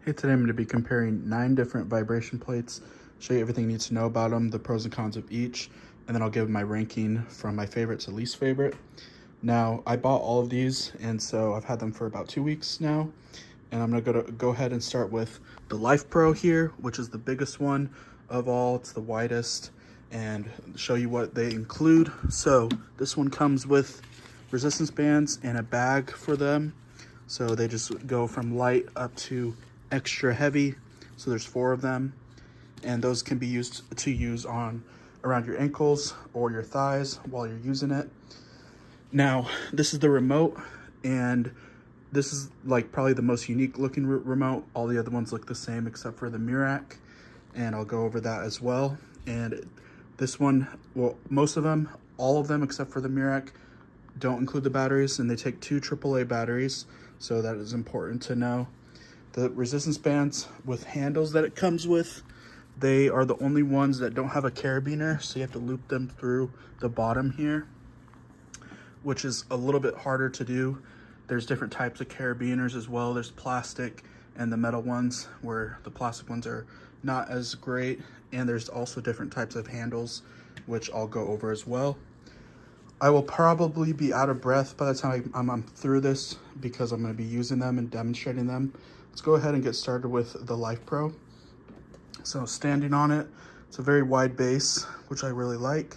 Hey, today I'm going to be comparing 9 different vibration plates, show you everything you need to know about them, the pros and cons of each, and then I'll give my ranking from my favorite to least favorite. Now, I bought all of these, and so I've had them for about 2 weeks now, and I'm going to go ahead and start with the Life Pro here, which is the biggest one of all. It's the widest, and show you what they include. So this one comes with resistance bands and a bag for them. So they just go from light up to extra heavy. So there's 4 of them, and those can be used on around your ankles or your thighs while you're using it. Now, this is the remote, and this is like probably the most unique looking remote. All the other ones look the same except for the Mirac, and I'll go over that as well. And this one, well, most of them, all of them except for the Mirac, don't include the batteries, and they take 2 AAA batteries, so that is important to know. The resistance bands with handles that it comes with, they are the only ones that don't have a carabiner, so you have to loop them through the bottom here, which is a little bit harder to do. There's different types of carabiners as well. There's plastic and the metal ones, where the plastic ones are not as great, and there's also different types of handles, which I'll go over as well. I will probably be out of breath by the time I'm through this, because I'm going to be using them and demonstrating them. Let's go ahead and get started with the Life Pro. So standing on it, it's a very wide base, which I really like.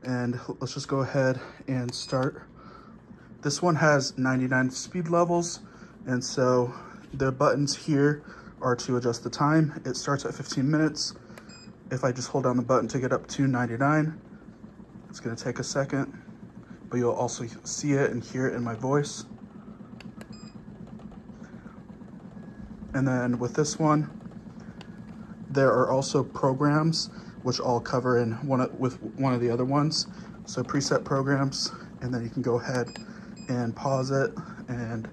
And let's just go ahead and start. This one has 99 speed levels, and so the buttons here are to adjust the time. It starts at 15 minutes. If I just hold down the button to get up to 99, it's going to take a second, but you'll also see it and hear it in my voice. And then with this one, there are also programs, which I'll cover in one of the other ones. So preset programs, and then you can go ahead and pause it and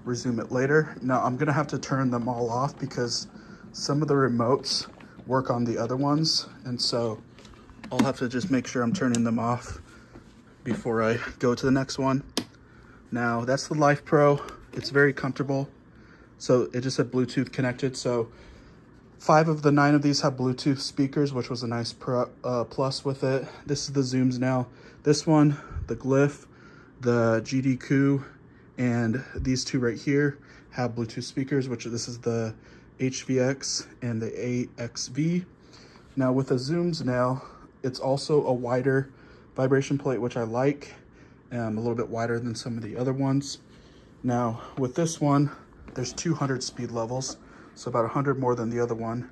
resume it later. Now I'm gonna have to turn them all off because some of the remotes work on the other ones, and so I'll have to just make sure I'm turning them off before I go to the next one. Now that's the Life Pro. It's very comfortable. So it just said Bluetooth connected. So 5 of the 9 of these have Bluetooth speakers, which was a nice plus with it. This is the Zooms now. This one, the Glyph, the GD-Ku, and these 2 right here have Bluetooth speakers, which this is the HVX and the AXV. Now with the Zooms now, it's also a wider vibration plate, which I like, a little bit wider than some of the other ones. Now with this one, there's 200 speed levels, so about 100 more than the other one.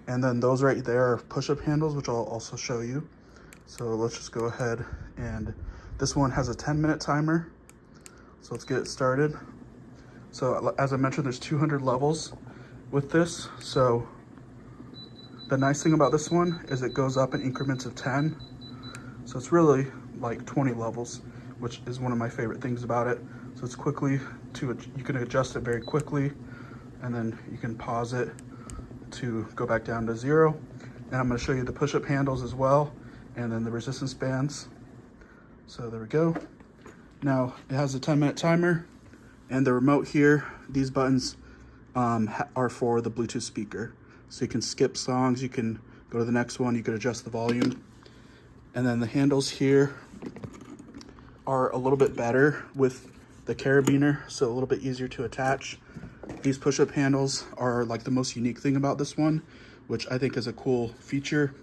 And then those right there are push-up handles, which I'll also show you. So let's just go ahead, and this one has a 10-minute timer. So let's get it started. So as I mentioned, there's 200 levels with this. So the nice thing about this one is it goes up in increments of 10. So it's really like 20 levels, which is one of my favorite things about it. So it's you can adjust it very quickly, and then you can pause it to go back down to 0. And I'm going to show you the push-up handles as well, and then the resistance bands. So there we go. Now it has a 10-minute timer, and the remote here, these buttons are for the Bluetooth speaker. So you can skip songs, you can go to the next one, you can adjust the volume. And then the handles here are a little bit better with the carabiner, so a little bit easier to attach. These push-up handles are like the most unique thing about this one, which I think is a cool feature.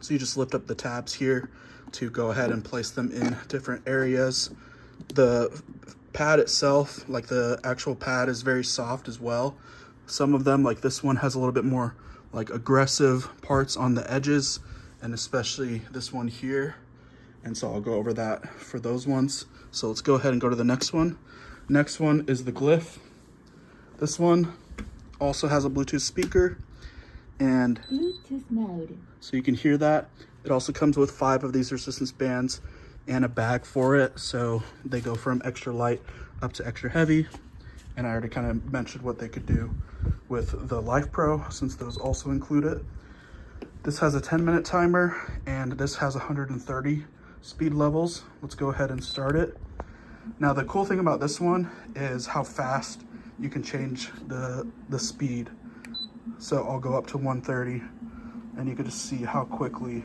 So you just lift up the tabs here to go ahead and place them in different areas. The pad itself, like the actual pad, is very soft as well. Some of them, like this one, has a little bit more like aggressive parts on the edges, and especially this one here. And so I'll go over that for those ones. So let's go ahead and go to the next one. Next one is the Glyph. This one also has a Bluetooth speaker, and Bluetooth mode. So you can hear that. It also comes with 5 of these resistance bands and a bag for it. So they go from extra light up to extra heavy. And I already kind of mentioned what they could do with the Life Pro, since those also include it. This has a 10-minute timer, and this has 130 speed levels. Let's go ahead and start it. Now the cool thing about this one is how fast you can change the speed. So I'll go up to 130 and you can just see how quickly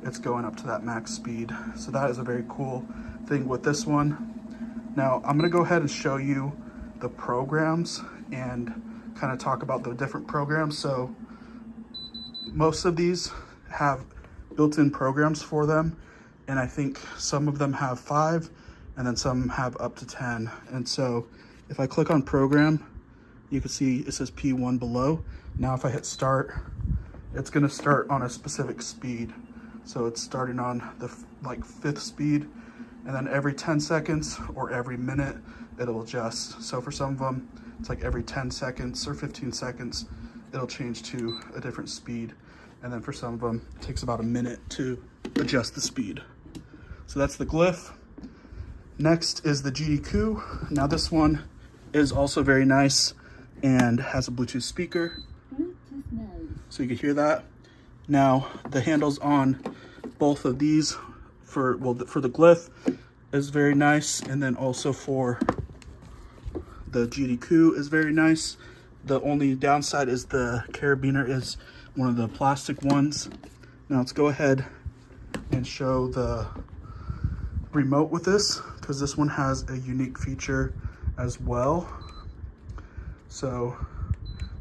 it's going up to that max speed. So that is a very cool thing with this one. Now I'm gonna go ahead and show you the programs and kind of talk about the different programs. So most of these have built-in programs for them, and I think some of them have 5 and then some have up to 10. And so if I click on program, you can see it says P1 below. Now if I hit start, it's gonna start on a specific speed. So it's starting on the 5th speed, and then every 10 seconds or every minute, it'll adjust. So for some of them, it's like every 10 seconds or 15 seconds, it'll change to a different speed. And then for some of them, it takes about a minute to adjust the speed. So that's the Glyph. Next is the GDQ. Now this one is also very nice and has a Bluetooth speaker. So you can hear that. Now the handles on both of these for the Glyph is very nice, and then also for the GDQ is very nice. The only downside is the carabiner is one of the plastic ones. Now let's go ahead and show the remote with this, because this one has a unique feature as well. So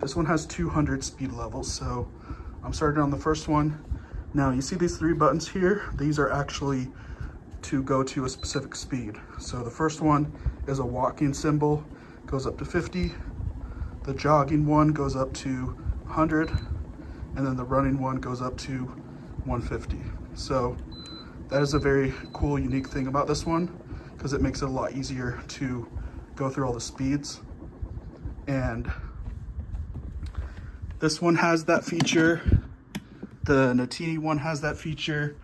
this one has 200 speed levels. So I'm starting on the first one. Now you see these 3 buttons here, these are actually to go to a specific speed. So the first one is a walking symbol, goes up to 50. The jogging one goes up to 100, and then the running one goes up to 150. So that is a very cool, unique thing about this one, because it makes it a lot easier to go through all the speeds. And this one has that feature, the Natini one has that feature,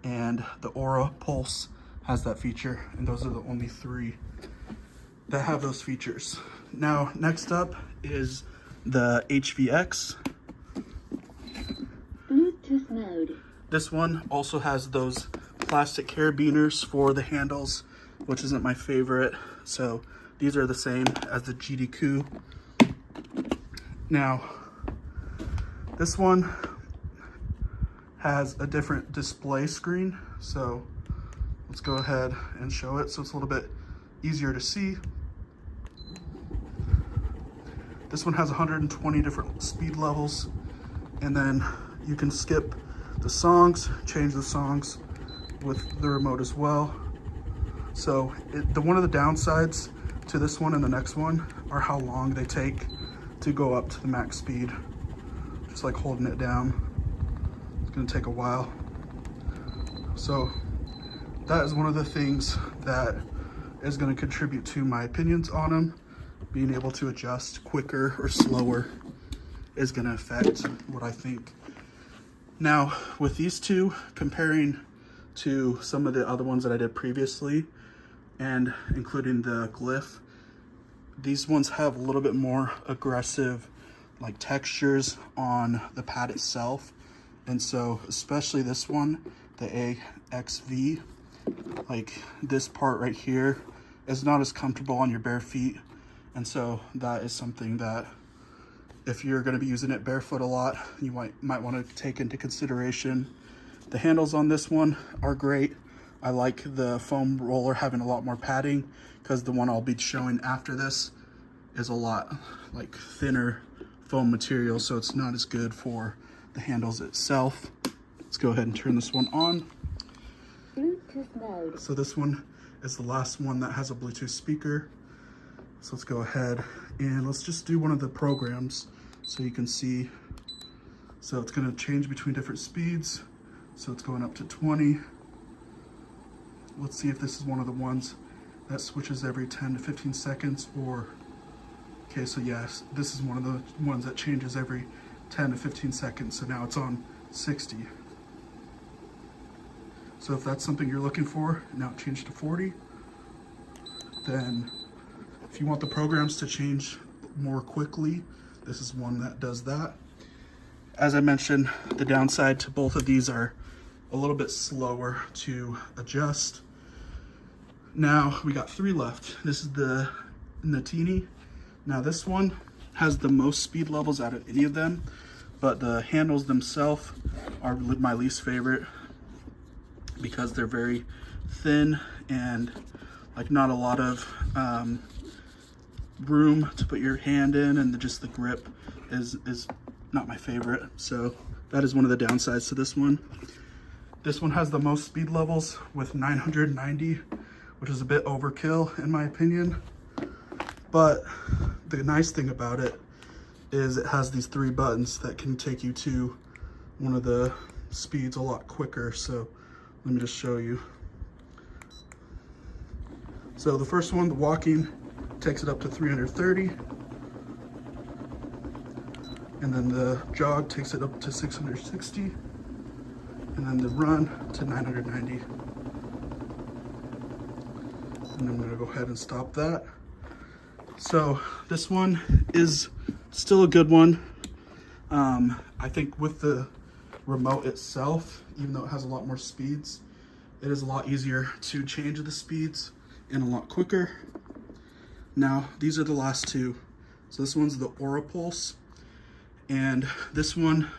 and the Aura Pulse has that feature, and those are the only 3 that have those features. Now, next up is the HVX. Bluetooth mode. This one also has those plastic carabiners for the handles, which isn't my favorite. So these are the same as the GDQ. Now, this one has a different display screen. So let's go ahead and show it so it's a little bit easier to see. This one has 120 different speed levels, and then you can skip the songs, change the songs with the remote as well. So one of the downsides to this one and the next one are how long they take to go up to the max speed. Just like holding it down, it's gonna take a while. So that is one of the things that is gonna contribute to my opinions on them. Being able to adjust quicker or slower is gonna affect what I think. Now, with these two, comparing to some of the other ones that I did previously, and including the Glyph, these ones have a little bit more aggressive like textures on the pad itself. And so especially this one, the AXV, like this part right here is not as comfortable on your bare feet. And so that is something that if you're going to be using it barefoot a lot, you might want to take into consideration. The handles on this one are great. I like the foam roller having a lot more padding, because the one I'll be showing after this is a lot like thinner foam material, so it's not as good for the handles itself. Let's go ahead and turn this one on. Bluetooth mode. So this one is the last one that has a Bluetooth speaker. So let's go ahead and let's just do one of the programs so you can see. So it's going to change between different speeds. So it's going up to 20. Let's see if this is one of the ones that switches every 10 to 15 seconds or, okay, so yes, this is one of the ones that changes every 10 to 15 seconds. So now it's on 60. So if that's something you're looking for, now it changed to 40. Then if you want the programs to change more quickly, this is one that does that. As I mentioned, the downside to both of these are a little bit slower to adjust. Now we got 3 left. This is the Natini. Now this one has the most speed levels out of any of them, but the handles themselves are my least favorite because they're very thin and like not a lot of room to put your hand in, and just the grip is not my favorite. So that is one of the downsides to this one. This one has the most speed levels with 990, which is a bit overkill in my opinion. But the nice thing about it is it has these 3 buttons that can take you to one of the speeds a lot quicker. So let me just show you. So the first one, the walking, takes it up to 330. And then the jog takes it up to 660. And then the run to 990. And I'm gonna go ahead and stop that. So this one is still a good one. I think with the remote itself, even though it has a lot more speeds, it is a lot easier to change the speeds and a lot quicker. Now, these are the last 2. So this one's the Orapulse, and this one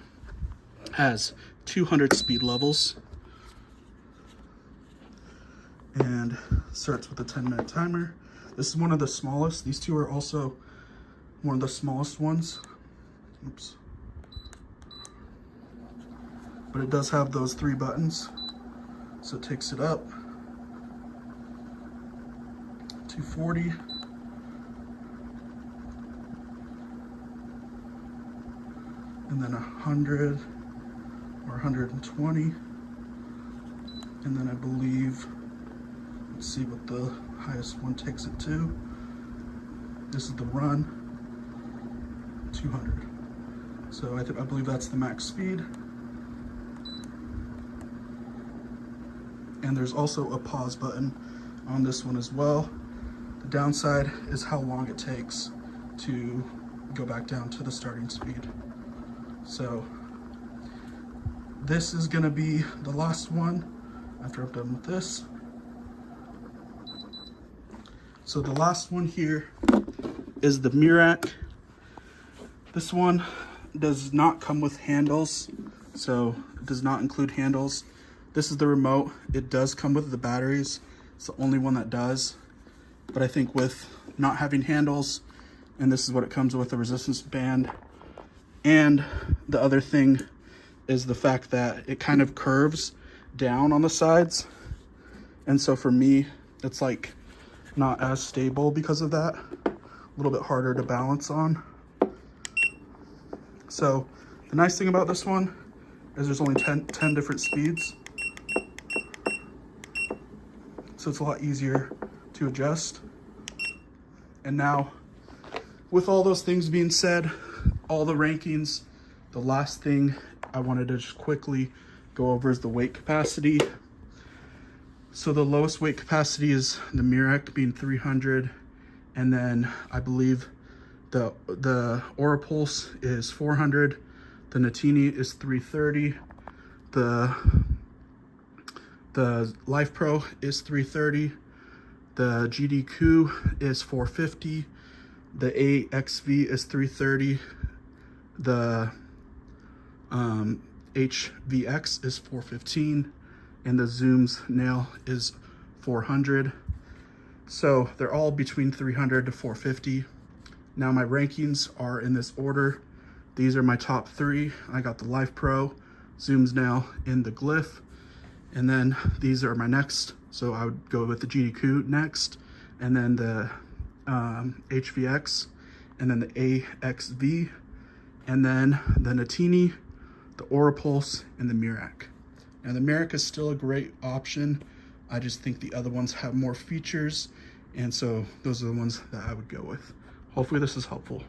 has 200 speed levels and starts with a 10-minute timer. This is one of the smallest. These 2 are also one of the smallest ones. Oops. But it does have those 3 buttons. So it takes it up to 40. And then 100 or 120. And then I believe, let's see what the highest one takes it to. This is the run, 200. So I believe that's the max speed. And there's also a pause button on this one as well. The downside is how long it takes to go back down to the starting speed. So this is gonna be the last one after I'm done with this. So the last one here is the Mirac. This one does not come with handles, so it does not include handles. This is the remote. It does come with the batteries. It's the only one that does. But I think with not having handles, and this is what it comes with, a resistance band. And the other thing is the fact that it kind of curves down on the sides. And so for me, it's like not as stable because of that. A little bit harder to balance on. So the nice thing about this one is there's only 10 different speeds. So it's a lot easier to adjust. And now, with all those things being said, all the rankings, the last thing I wanted to just quickly go over is the weight capacity. So the lowest weight capacity is the Mirac being 300, and then I believe the Orapulse is 400, the Natini is 330, the Life Pro is 330, the GDQ is 450, the AXV is 330, the HVX is 415, and the Zoom's nail is 400. So they're all between 300 to 450. Now my rankings are in this order. These are my top 3. I got the Life Pro, Zoom's nail, and the Glyph. And then these are my next. So I would go with the GDQ next, and then the HVX, and then the AXV, and then the Natini, the Orapulse, and the Mirac. Now the Mirac is still a great option. I just think the other ones have more features, and so those are the ones that I would go with. Hopefully this is helpful.